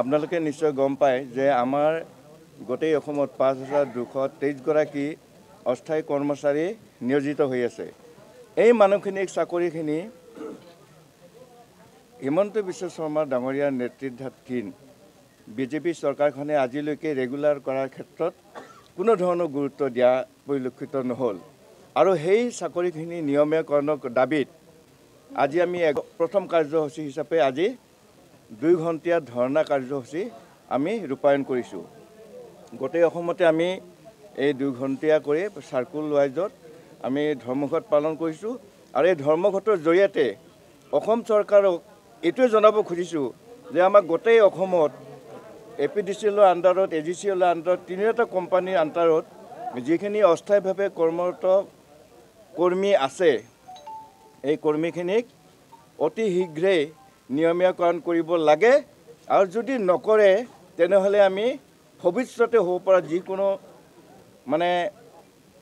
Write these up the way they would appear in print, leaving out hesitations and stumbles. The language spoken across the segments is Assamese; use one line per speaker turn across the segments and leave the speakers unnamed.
আপোনালোকে নিশ্চয় গম পায় যে আমাৰ গোটেই অসমত ৫,২২৩ গৰাকী অস্থায়ী কৰ্মচাৰী নিয়োজিত হৈ আছে। এই মানুহখিনিক চাকৰিখিনি হিমন্ত বিশ্ব শৰ্মা ডাঙৰীয়াৰ নেতৃত্বাধীন বিজেপি চৰকাৰখনে আজিলৈকে ৰেগুলাৰ কৰাৰ ক্ষেত্ৰত কোনো ধৰণৰ গুৰুত্ব দিয়া পৰিলক্ষিত নহ'ল। আৰু সেই চাকৰিখিনি নিয়মীয়াকৰণৰ দাবীত আজি আমি প্ৰথম কাৰ্যসূচী হিচাপে আজি 2 ঘণ্টীয়া ধৰ্ণা কাৰ্যসূচী আমি ৰূপায়ণ কৰিছোঁ। গোটেই অসমতে আমি এই 2 ঘণ্টীয়া কৰি চাৰ্কুল ৱাইজত আমি ধৰ্মঘট পালন কৰিছোঁ। আৰু এই ধৰ্মঘটৰ জৰিয়তে অসম চৰকাৰক এইটোৱে জনাব খুজিছোঁ যে আমাক গোটেই অসমত APDCLৰ আণ্ডাৰত AGCLৰ আণ্ডাৰত 3টা কোম্পানীৰ আণ্ডাৰত যিখিনি অস্থায়ীভাৱে কৰ্মৰত কৰ্মী আছে এই কৰ্মীখিনিক অতি শীঘ্ৰেই নিয়মীয়াকৰণ কৰিব লাগে। আৰু যদি নকৰে তেনেহ'লে আমি ভৱিষ্যতে হ'ব পৰা যিকোনো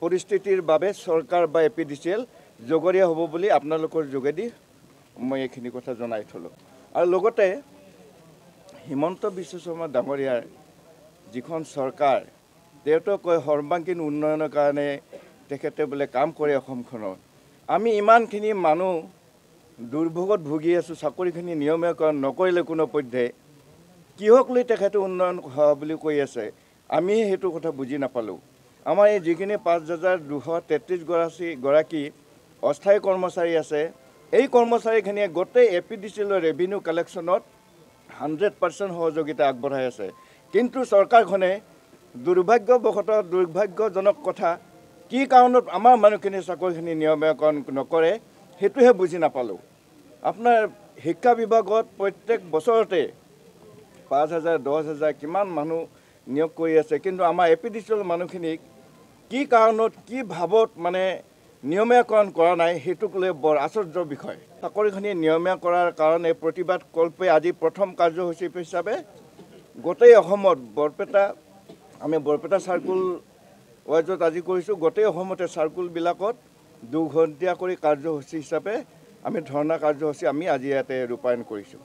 পৰিস্থিতিৰ বাবে চৰকাৰ বা APDCL জগৰীয়া হ'ব বুলি আপোনালোকৰ যোগেদি মই এইখিনি কথা জনাই থলোঁ। আৰু লগতে হিমন্ত বিশ্ব শৰ্মা ডাঙৰীয়াৰ যিখন চৰকাৰ তেওঁতো কয় সৰ্বাংগীন উন্নয়নৰ কাৰণে তেখেতে বোলে কাম কৰে অসমখনত। আমি ইমানখিনি মানুহ দুৰ্ভোগত ভুগি আছোঁ, চাকৰিখিনি নিয়মীয়াকৰণ নকৰিলে কোনো পধ্যে কিহক লৈ তেখেতে উন্নয়ন হোৱা বুলি কৈ আছে আমি সেইটো কথা বুজি নাপালোঁ। আমাৰ এই যিখিনি ৫,২৩৩ গৰাকী অস্থায়ী কৰ্মচাৰী আছে এই কৰ্মচাৰীখিনিয়ে গোটেই APDCLৰ ৰেভিনিউ কালেকশ্যনত 100% সহযোগিতা আগবঢ়াই আছে। কিন্তু চৰকাৰখনে দুৰ্ভাগ্যজনক কথা কি কাৰণত আমাৰ মানুহখিনি চাকৰিখিনি নিয়মীয়াকৰণ নকৰে সেইটোহে বুজি নাপালোঁ। আপোনাৰ শিক্ষা বিভাগত প্ৰত্যেক বছৰতে 5,000 10,000 কিমান মানুহ নিয়োগ কৰি আছে, কিন্তু আমাৰ APDCLৰ মানুহখিনিক কি কাৰণত কি ভাৱত নিয়মীয়াকৰণ কৰা নাই সেইটোক লৈ বৰ আশ্চৰ্যৰ বিষয়। চাকৰিখিনি নিয়মীয়া কৰাৰ কাৰণে প্ৰতিবাদ কল্পে আজি প্ৰথম কাৰ্যসূচী হিচাপে গোটেই অসমত বৰপেটা চাৰ্কুল ৱাইজত আজি কৰিছোঁ। গোটেই অসমতে চাৰ্কুলবিলাকত 2 ঘণ্টীয়া কৰি কাৰ্যসূচী হিচাপে আমি ধৰ্ণা কাৰ্যসূচী আমি আজি ইয়াতে ৰূপায়ণ কৰিছোঁ।